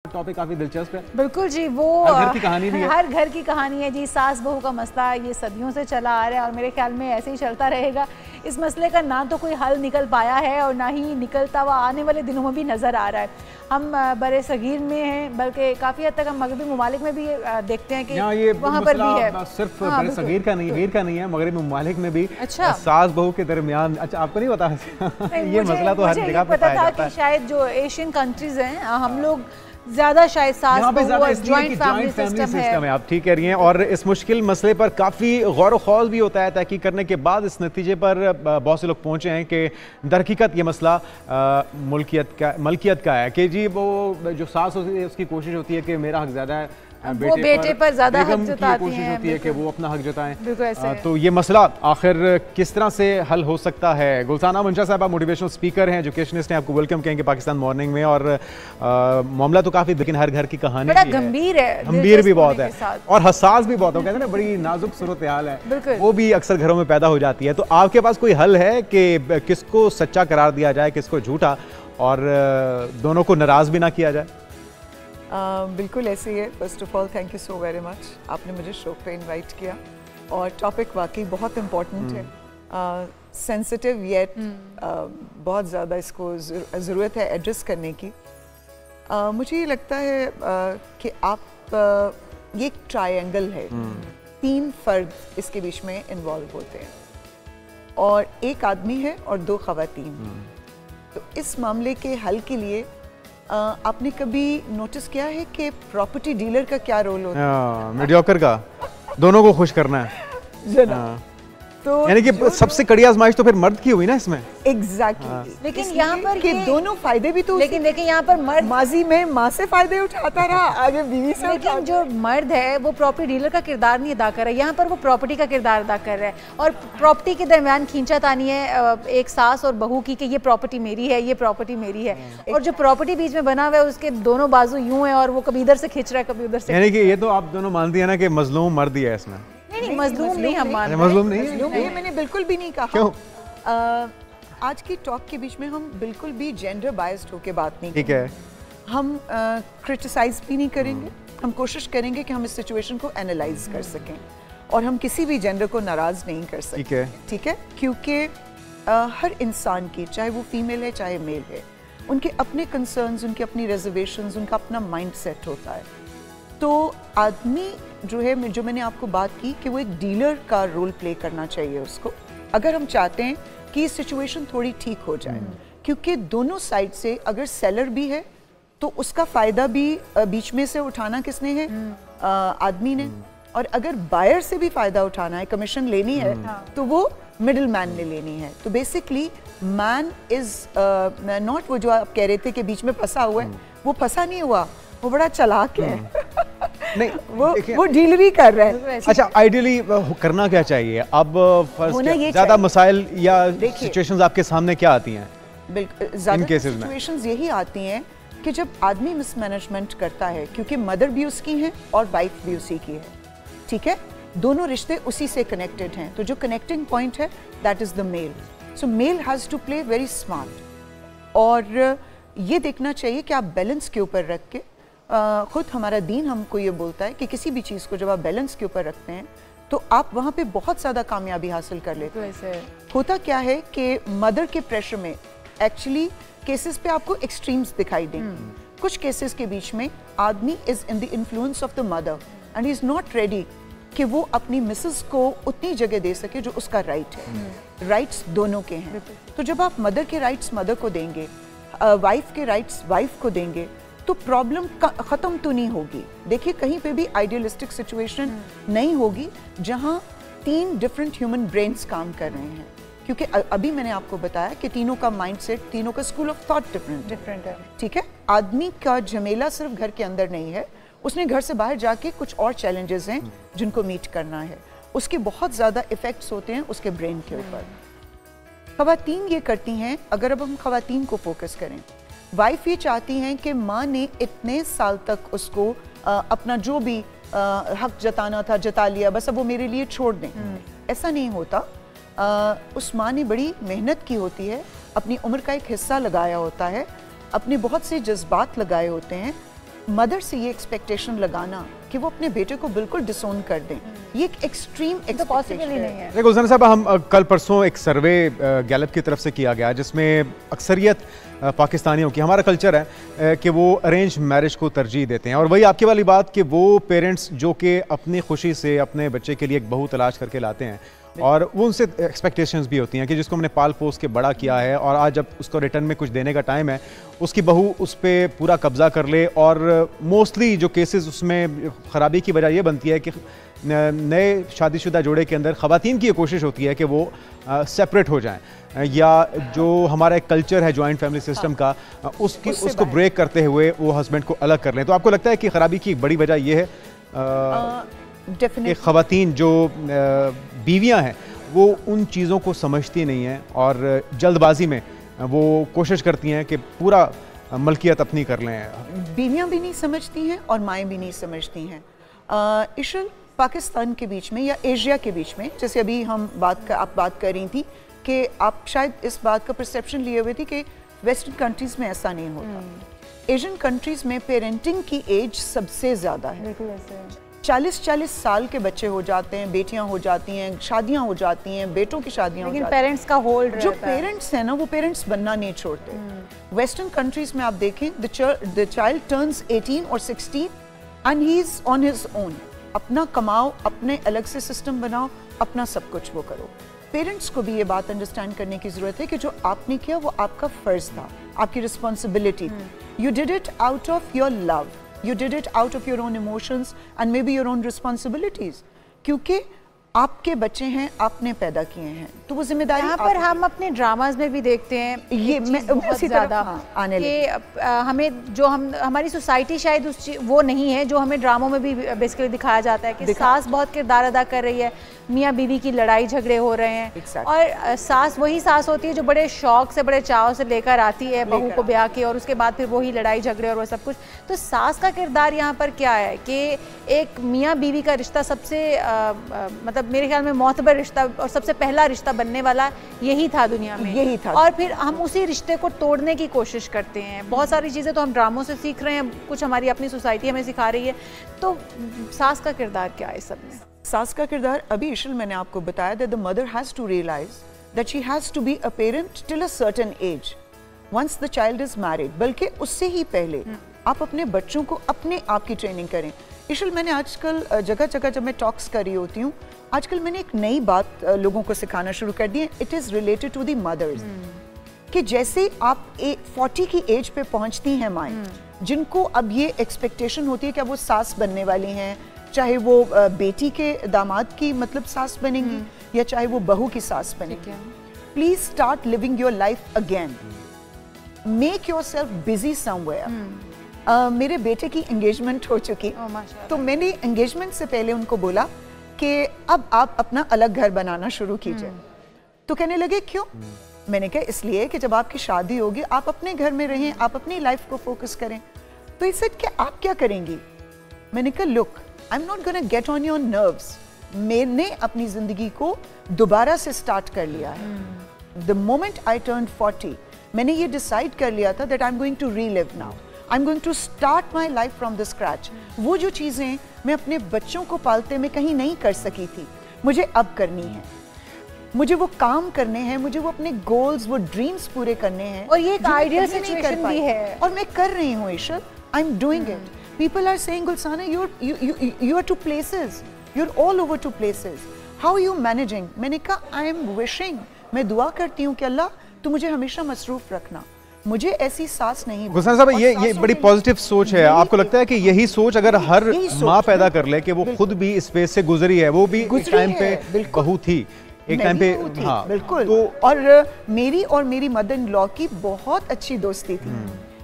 Topic काफी दिलचस्प है। बिल्कुल जी, वो हर घर की कहानी भी है। हर घर की कहानी है जी। सास बहू का मसला ये सदियों से चला आ रहा है और मेरे ख्याल में ऐसे ही चलता रहेगा। इस मसले का ना तो कोई हल निकल पाया है और ना ही निकलता हुआ आने वाले दिनों में भी नज़र आ रहा है। हम बड़े सगीर में हैं, बल्कि काफ़ी हद तक हम मगरबी ममालिक में भी देखते हैं कि वहाँ पर भी है। सिर्फ बड़े सगीर का नहीं, वीर का नहीं है, मगरबी ममालिक में भी अच्छा सास बहू के दरमियान। अच्छा, आपको नहीं पता? ये मसला तो हर जगह पे पाया जाता है। शायद जो एशियन कंट्रीज हैं, हम लोग ज्यादा शायद सास बहू और जॉइंट फैमिली सिस्टम है। आप ठीक कह रही हैं। और इस मुश्किल मसले पर काफ़ी गौर ख़ौज भी होता है। तहकीक करने के बाद इस नतीजे पर बहुत से लोग पहुंचे हैं कि दरहकीकत ये मसला मलकियत का है कि जी वो जो सास होती है उसकी कोशिश होती है कि मेरा हक ज़्यादा है, वो बेटे पर ज्यादा हक जताती कोशिश होती है कि वो अपना हक जताएं। है। तो ये मसला आखिर किस तरह से हल हो सकता है? गुलसाना मंशा साहब, आप मोटिवेशनल स्पीकर हैं, एजुकेशनिस्ट हैं, आपको वेलकम कहेंगे पाकिस्तान मॉर्निंग में। और मामला तो काफी, लेकिन हर घर की कहानी बड़ा गंभीर है, गंभीर भी बहुत है और हसास भी बहुत हो, कहते हैं ना, बड़ी नाजुक सूरत हाल है, वो भी अक्सर घरों में पैदा हो जाती है। तो आपके पास कोई हल है कि किसको सच्चा करार दिया जाए, किसको झूठा, और दोनों को नाराज भी ना किया जाए? बिल्कुल ऐसे ही है। First of all thank you so very much, आपने मुझे शो पे इनवाइट किया और टॉपिक वाकई बहुत इम्पोर्टेंट है, सेंसिटिव येट बहुत ज़्यादा इसको ज़रूरत है एड्रेस करने की। मुझे ये लगता है कि आप ये एक ट्रायंगल है, 3 फर्द इसके बीच में इन्वॉल्व होते हैं और एक आदमी है और 2 ख़वातीन। तो इस मामले के हल के लिए आपने कभी नोटिस किया है कि प्रॉपर्टी डीलर का क्या रोल होता है? मीडियोकर का, दोनों को खुश करना है। तो यानी कि सबसे कड़ी आजमाइश तो फिर मर्द की हुई ना इसमें। एग्जैक्टली। लेकिन यहाँ पर कि दोनों फायदे भी तो, लेकिन देखिए यहाँ पर मर्द माजी में माँ से फायदे उठाता रहा, आगे बीवी से। लेकिन जो मर्द है वो प्रॉपर्टी डीलर का किरदार नहीं अदा कर रहा है, यहाँ पर वो प्रॉपर्टी का किरदार अदा कर रहा है। और प्रॉपर्टी के दरमियान खींचातानी है एक सास और बहू की कि ये प्रॉपर्टी मेरी है, ये प्रॉपर्टी मेरी है। और जो प्रॉपर्टी बीच में बना हुआ है उसके दोनों बाजू यूं है और वो कभी इधर से खींच रहा है, कभी उधर से। यानी कि ये तो आप दोनों मानती है ना कि मजलूम मर्द ही है इसमें? नहीं, मजलूम नहीं, हम मान रहे हैं। मजलूम नहीं, ये मैंने बिल्कुल भी नहीं कहा। क्यों? आज की टॉक के बीच में हम बिल्कुल भी जेंडर बायस्ड होके बात नहीं ठीक है। हम क्रिटिसाइज भी नहीं करेंगे, हम कोशिश करेंगे कि हम इस सिचुएशन को एनालाइज कर सकें और हम किसी भी जेंडर को नाराज नहीं कर सकते। ठीक है, क्योंकि हर इंसान की, चाहे वो फीमेल है चाहे मेल है, उनके अपने कंसर्न्स, उनके अपनी रिजर्वेशंस, उनका अपना माइंड सेट होता है। तो आदमी जो है, जो मैंने आपको बात की कि वो एक डीलर का रोल प्ले करना चाहिए उसको, अगर हम चाहते हैं कि सिचुएशन थोड़ी ठीक हो जाए। क्योंकि दोनों साइड से अगर सेलर भी है तो उसका फ़ायदा भी बीच में से उठाना किसने है? आदमी ने। और अगर बायर से भी फ़ायदा उठाना है, कमीशन लेनी है, तो वो मिडिल मैन ने लेनी है। तो बेसिकली मैन इज़ नॉट, वो जो आप कह रहे थे कि बीच में फंसा हुआ है, वो फंसा नहीं हुआ, वो बड़ा चालाक है। नहीं, वो डीलरी कर रहा है। अच्छा, आइडियली करना क्या चाहिए अब? ज्यादा मसाइल या सिचुएशंस आपके सामने क्या आती हैं? बिल्कुल ज्यादा सिचुएशंस यही आती हैं कि जब आदमी मिसमैनेजमेंट करता है, क्योंकि मदर भी उसकी है और वाइफ भी उसी की है। ठीक है, दोनों रिश्ते उसी से कनेक्टेड हैं। तो जो कनेक्टिंग पॉइंट है that is the male. So male has to play very smart और ये देखना चाहिए कि आप बैलेंस के ऊपर रख के, खुद हमारा दीन हमको ये बोलता है कि किसी भी चीज़ को जब आप बैलेंस के ऊपर रखते हैं तो आप वहाँ पे बहुत ज़्यादा कामयाबी हासिल कर लेते हैं। होता क्या है कि मदर के प्रेशर में एक्चुअली केसेस पे आपको एक्सट्रीम्स दिखाई देंगे। कुछ केसेस के बीच में आदमी is in the influence of the mother and he is not ready कि वो अपनी मिसेस को उतनी जगह दे सके जो उसका राइट है। राइट्स दोनों के हैं। तो जब आप मदर के राइट्स मदर को देंगे, वाइफ के राइट्स वाइफ को देंगे, तो प्रॉब्लम ख़त्म तो नहीं होगी। देखिए, कहीं पे भी आइडियलिस्टिक सिचुएशन नहीं होगी जहां 3 डिफरेंट ह्यूमन ब्रेन्स काम कर रहे हैं। क्योंकि अभी मैंने आपको बताया कि तीनों का माइंडसेट, तीनों का स्कूल ऑफ थॉट डिफरेंट है। ठीक है, आदमी का झमेला सिर्फ घर के अंदर नहीं है, उसने घर से बाहर जाके कुछ और चैलेंजेस हैं जिनको मीट करना है। उसके बहुत ज़्यादा इफेक्ट्स होते हैं उसके ब्रेन के ऊपर। ख़वातीन ये करती हैं, अगर अब हम ख़वातीन को फोकस करें, वाइफ ये चाहती हैं कि माँ ने इतने साल तक उसको अपना जो भी हक जताना था जता लिया, बस अब वो मेरे लिए छोड़ दें। ऐसा नहीं होता। उस माँ ने बड़ी मेहनत की होती है, अपनी उम्र का एक हिस्सा लगाया होता है, अपने बहुत से जज्बात लगाए होते हैं मदर से ये एक्सपेक्टेशन लगाना कि वो अपने बेटे को बिल्कुल डिसोन कर दें, ये एक एक्सट्रीम एक्सपेक्टेशन है। देखो गुलशन साहब, हम कल परसों एक सर्वे गैलप की तरफ से किया गया जिसमें अक्सरियत पाकिस्तानियों की, हमारा कल्चर है कि वो अरेंज मैरिज को तरजीह देते हैं, और वही आपकी वाली बात कि वो पेरेंट्स जो कि अपनी खुशी से अपने बच्चे के लिए एक बहू तलाश करके लाते हैं और वो उनसे एक्सपेक्टेशंस भी होती हैं कि जिसको हमने पाल पोस के बड़ा किया है और आज जब उसको रिटर्न में कुछ देने का टाइम है, उसकी बहू उस पर पूरा कब्जा कर ले। और मोस्टली जो केसेस उसमें ख़राबी की वजह ये बनती है कि नए शादीशुदा जोड़े के अंदर ख़वातीन की ये कोशिश होती है कि वो सेपरेट हो जाएं, या जो हमारा एक कल्चर है जॉइंट फैमिली सिस्टम का, उसको ब्रेक करते हुए वो हस्बैंड को अलग कर लें। तो आपको लगता है कि ख़राबी की एक बड़ी वजह ये है कि ख़वातीन जो बीवियां हैं वो उन चीज़ों को समझती नहीं हैं और जल्दबाजी में वो कोशिश करती हैं कि पूरा मलकियत अपनी कर लें। बीवियां भी नहीं समझती हैं और माएँ भी नहीं समझती हैं। इशल पाकिस्तान के बीच में या एशिया के बीच में, जैसे अभी हम आप बात कर रही थी कि आप शायद इस बात का परसेप्शन लिए हुए थी कि वेस्टर्न कंट्रीज़ में ऐसा नहीं होता। एशियन कंट्रीज़ में पेरेंटिंग की एज सबसे ज़्यादा है। 40-40 साल के बच्चे हो जाते हैं, बेटियां हो जाती हैं, शादियां हो जाती हैं, बेटों की शादियां हो जाती हैं। पेरेंट्स का होल्ड जो पेरेंट्स हैं ना, वो पेरेंट्स बनना नहीं छोड़ते। वेस्टर्न कंट्रीज में आप देखें, द चाइल्ड टर्न्स 18 और 16 and he is on his own. अपना कमाओ, अपने अलग से सिस्टम बनाओ, अपना सब कुछ वो करो। पेरेंट्स को भी ये बात अंडरस्टैंड करने की जरूरत है कि जो आपने किया वो आपका फर्ज था, आपकी रिस्पॉन्सिबिलिटी थी। You did it out of your love, you did it out of your own emotions and maybe your own responsibilities, क्योंकि आपके बच्चे हैं, आपने पैदा किए हैं, तो वो जिम्मेदारी यहाँ पर हम अपने ड्रामाज में भी देखते हैं ये बहुत ज़्यादा आने कि हमें जो हमारी सोसाइटी शायद वो नहीं है जो हमें ड्रामों में भी बेसिकली दिखाया जाता है कि सास बहुत किरदार अदा कर रही है, मियाँ बीवी की लड़ाई झगड़े हो रहे हैं और सास वही सास होती है जो बड़े शौक से, बड़े चाव से लेकर आती है बहू को ब्याह के, और उसके बाद फिर वही लड़ाई झगड़े और वो सब कुछ। तो सास का किरदार यहाँ पर क्या है कि एक मियाँ बीवी का रिश्ता सबसे मतलब मेरे ख्याल में मोतबर रिश्ता और सबसे पहला रिश्ता बनने वाला यही था दुनिया में, यही था। और फिर हम उसी रिश्ते को तोड़ने की कोशिश करते हैं। बहुत सारी चीज़ें तो हम ड्रामों से सीख रहे हैं, कुछ हमारी अपनी सोसाइटी हमें सिखा रही है। तो सास का किरदार क्या है इस सब में? सास का किरदार, अभी इशल मैंने आपको बताया that the mother has to realise that she has to be a parent till a certain age once the child is married, बल्कि उससे ही पहले आप अपने बच्चों को अपने आप की ट्रेनिंग करें। इशल मैंने आजकल जगह जगह जब मैं टॉक्स कर रही होती हूँ, आजकल मैंने एक नई बात लोगों को सिखाना शुरू कर दी है। It is related to the mothers, कि जैसे आप 40 की एज पे पहुँचती हैं माएँ, जिनको अब ये एक्सपेक्टेशन होती है कि अब वो सास बनने वाली हैं, चाहे वो बेटी के दामाद की मतलब सास बनेंगी या चाहे वो बहू की सास बनेगी। Please start living your life again, make your self busy somewhere. मेरे बेटे की एंगेजमेंट हो चुकी, तो मैंने एंगेजमेंट से पहले उनको बोला कि अब आप अपना अलग घर बनाना शुरू कीजिए। तो कहने लगे क्यों? मैंने कहा इसलिए कि जब आपकी शादी होगी आप अपने घर में रहें, आप अपनी लाइफ को फोकस करें। तो इस सेड कि आप क्या करेंगी? मैंने कहा look, I am not gonna get on your nerves. मैंने अपनी जिंदगी को दोबारा से स्टार्ट कर लिया है। द मोमेंट आई टर्न 40 मैंने ये डिसाइड कर लिया था that I am going to relive now, I am going to start my life from the scratch. वो जो चीज़ें मैं अपने बच्चों को पालते में कहीं नहीं कर सकी थी, मुझे अब करनी है। मुझे वो काम करने हैं, मुझे वो अपने गोल्स, वो ड्रीम्स पूरे करने हैं, और ये एक आइडियल सिचुएशन भी है और मैं कर रही हूँ Ishar, I am doing it. People are saying, Gulsana, you are to places, you're all over to places. How are you managing? मैंने कहा I am wishing, मैं दुआ करती हूँ कि अल्लाह तू मुझे हमेशा मसरूफ रखना, मुझे ऐसी सास नहीं। गुलशन साहब, ये बड़ी पॉजिटिव सोच है। आपको लगता है कि यही सोच अगर हर माँ पैदा कर ले कि वो खुद भी इस फेज से गुजरी है, वो भी एक टाइम पे बहू थी, एक टाइम पे, हाँ बिल्कुल। तो और मेरी मदर इन लॉ की बहुत अच्छी दोस्ती थी।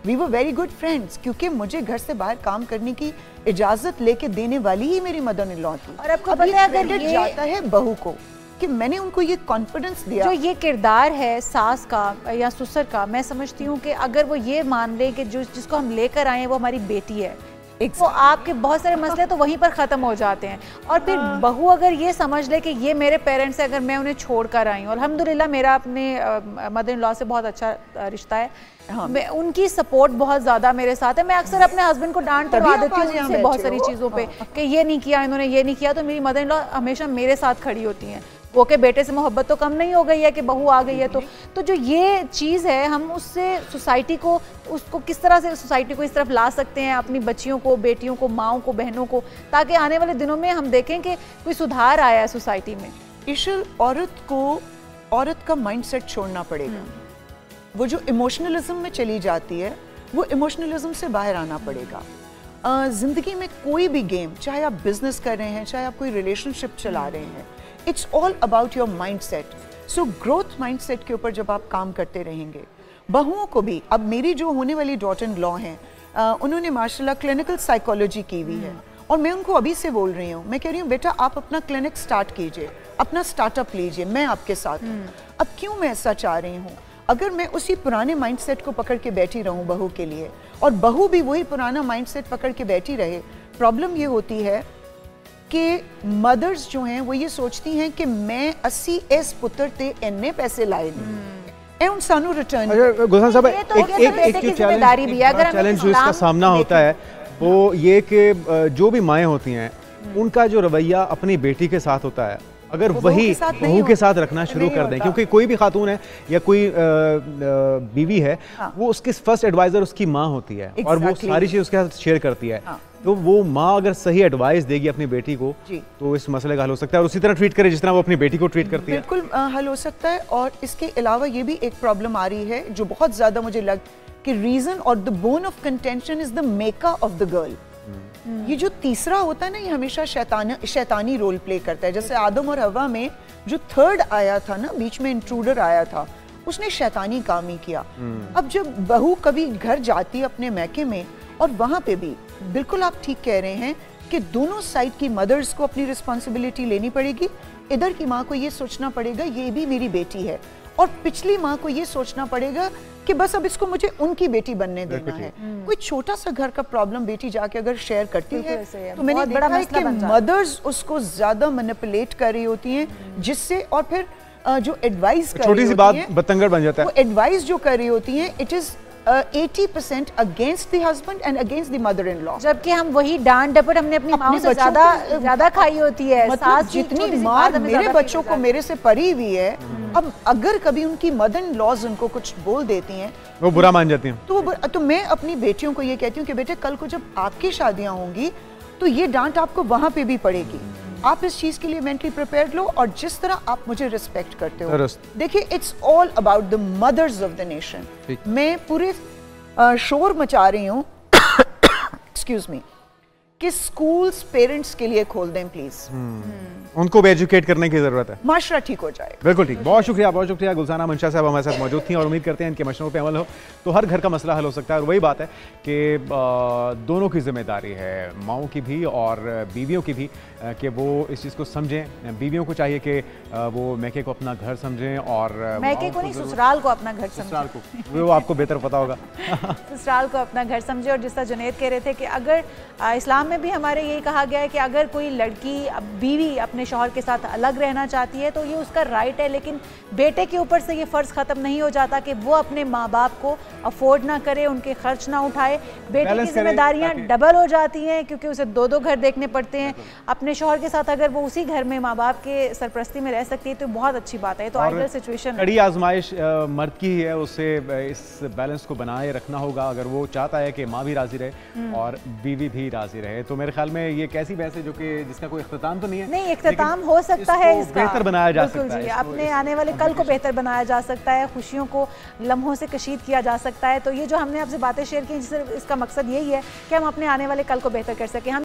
We were very good friends, क्योंकि मुझे घर से बाहर काम करने की इजाजत लेके देने वाली ही मेरी मदर इन लॉ थी। और आपको पता है अगर ये जाता है बहू को कि मैंने उनको ये कॉन्फिडेंस दिया। जो ये किरदार है सास का या ससुर का, मैं समझती हूँ कि अगर वो ये मान ले कि जिसको हम लेकर आए हैं वो हमारी बेटी है, वो आपके बहुत सारे मसले तो वहीं पर ख़त्म हो जाते हैं। और फिर बहू अगर ये समझ ले कि ये मेरे पेरेंट्स हैं, अगर मैं उन्हें छोड़ कर आई हूँ, अल्हम्दुलिल्लाह मेरा अपने मदर इन लॉ से बहुत अच्छा रिश्ता है, मैं उनकी सपोर्ट बहुत ज़्यादा मेरे साथ है। मैं अक्सर अपने हस्बैंड को डांट करवा देती हूँ उनसे बहुत सारी चीज़ों पे कि ये नहीं किया इन्होंने, ये नहीं किया, तो मेरी मदर इन लॉ हमेशा मेरे साथ खड़ी होती हैं। वो के बेटे से मोहब्बत तो कम नहीं हो गई है कि बहू आ गई है, तो जो ये चीज़ है हम उससे सोसाइटी को, उसको किस तरह से सोसाइटी को इस तरफ ला सकते हैं, अपनी बच्चियों को, बेटियों को, माओं को, बहनों को, ताकि आने वाले दिनों में हम देखें कि कोई सुधार आया है सोसाइटी में। इशल, औरत का माइंडसेट छोड़ना पड़ेगा। वो जो इमोशनलिज्म में चली जाती है, वो इमोशनलिज्म से बाहर आना पड़ेगा। ज़िंदगी में कोई भी गेम, चाहे आप बिजनेस कर रहे हैं, चाहे आप कोई रिलेशनशिप चला रहे हैं, it's all about your mindset. So growth mindset के ऊपर जब आप काम करते रहेंगे, बहुओं को भी, अब मेरी जो होने वाली डॉटर इन लॉ हैं, उन्होंने माशाल्लाह क्लिनिकल साइकोलॉजी की हुई है, और मैं उनको अभी से बोल रही हूँ, मैं कह रही हूँ बेटा आप अपना क्लिनिक स्टार्ट कीजिए, अपना स्टार्टअप लीजिए, मैं आपके साथ हूँ। अब क्यों मैं ऐसा चाह रही हूँ? अगर मैं उसी पुराने माइंडसेट को पकड़ के बैठी रहूँ बहू के लिए, और बहू भी वही पुराना माइंडसेट पकड़ के बैठी रहे, प्रॉब्लम ये होती है कि मदर्स जो हैं वो ये सोचती हैं कि मैं 80 एस पुत्र ते इन्ने पैसे लाए नहीं, उन सानू रिटर्न। गुलशन साहब, एक चैलेंज जो इसका सामना होता है वो ये कि जो भी माएँ होती हैं उनका जो रवैया अपनी बेटी के साथ होता है, अगर वही बहू के साथ रखना शुरू कर दें, क्योंकि कोई भी खातून है या कोई बीवी है, वो उसकी फर्स्ट एडवाइजर उसकी माँ होती है, और वो सारी चीज़ उसके साथ शेयर करती है। तो वो माँ अगर सही एडवाइस देगी अपनी बेटी को, तो इस मसले का हल हो सकता है, और उसी तरह ट्रीट करे जिस तरह वो अपनी बेटी को ट्रीट करती है। बिल्कुल हल हो सकता है। और इसके अलावा ये भी एक प्रॉब्लम आ रही है जो बहुत ज़्यादा मुझे लग कि रीज़न और the bone of contention is the makeup of the girl. ये जो तीसरा होता है ना, ये हमेशा शैतानी रोल प्ले करता है। जैसे आदम और हवा में जो थर्ड आया था ना, बीच में इंट्रूडर आया था, उसने शैतानी काम ही किया। अब जब बहू कभी घर जाती है अपने मैके में, और वहां पे भी बिल्कुल आप ठीक कह रहे हैं कि दोनों साइड की मदर्स को अपनी रिस्पॉन्सिबिलिटी लेनी पड़ेगी। इधर की माँ को ये सोचना पड़ेगा ये भी मेरी बेटी है, और पिछली माँ को ये सोचना पड़ेगा कि बस अब इसको मुझे उनकी बेटी बनने देना है। कोई छोटा सा घर का प्रॉब्लम बेटी जाके अगर शेयर करती है तो मैंने देखा है कि मदर्स उसको ज्यादा मैनिपुलेट कर रही होती हैं, जिससे और फिर जो एडवाइस कर छोटी सी बात बतंगड़ बन जाता है। वो एडवाइस जो कर रही होती हैं, it is 80% against the husband and against the mother in law, जबकि हम वही डांट डपट हमने अपनी माँ से ज्यादा खाई होती है। मतलब जितनी मार मेरे बच्चों को मेरे से परी हुई है, अब अगर कभी उनकी मदर इन लॉज उनको कुछ बोल देती हैं, वो बुरा मान जाती हैं। तो मैं अपनी बेटियों को ये कहती हूँ कि बेटे कल को जब आपकी शादियां होंगी तो ये डांट आपको वहां पे भी पड़ेगी। आप इस चीज के लिए मेंटली प्रिपेयर्ड लो, और जिस तरह आप मुझे रिस्पेक्ट करते हो, देखिए it's all about the mothers of the nation. मैं पूरे शोर मचा रही हूँ एक्सक्यूज मी कि स्कूल्स पेरेंट्स के लिए खोल दें प्लीज। उनको भी एजुकेट करने की जरूरत है, माशरा ठीक हो जाए। बिल्कुल ठीक। बहुत शुक्रिया गुलजाना मंशा साहब हमारे साथ मौजूद थी, और उम्मीद करते हैं इनके मशवरों पे अमल हो तो हर घर का मसला हल हो सकता है। और वही बात है कि दोनों की जिम्मेदारी है, माओं की भी और बीवियों की भी, कि वो इस चीज़ को समझें। बीवियों को चाहिए कि वो मैके को अपना घर समझें, और मैके को नहीं, ससुराल को अपना घर समझें। वो आपको बेहतर पता होगा। ससुराल को अपना घर समझे। और जिस तरह जुनैद कह रहे थे कि अगर इस्लाम में भी हमारे यही कहा गया है कि अगर कोई लड़की बीवी अपने शौहर के साथ अलग रहना चाहती है तो ये उसका राइट है, लेकिन बेटे के ऊपर से ये फ़र्ज़ ख़त्म नहीं हो जाता कि वो अपने माँ बाप को अफोर्ड ना करे, उनके खर्च ना उठाए। बेटे की जिम्मेदारियाँ डबल हो जाती हैं क्योंकि उसे दो घर देखने पड़ते हैं। अपने शौहर के साथ अगर वो उसी घर में माँ बाप के सरपरस्ती में रह सकती है तो बहुत अच्छी बात है। तो आइडियल सिचुएशन, कड़ी आजमाइश मर्द की ही है, उसे इस बैलेंस को बनाए रखना होगा अगर वो चाहता है कि माँ भी राजी रहे और बीवी भी राजी रहे। तो मेरे ख्याल में ये कैसी बहस है जो कि जिसका कोई इख्तिताम तो नहीं है। नहीं, इख्तिताम हो सकता है, इसका बेहतर बनाया जा सकता है, अपने आने वाले कल को बेहतर बनाया जा सकता है, खुशियों को लम्हों से कशीद किया जा सकता है। तो ये जो हमने आपसे बातें शेयर की, इसका मकसद यही है कि हम अपने आने वाले कल को बेहतर कर सकें। हम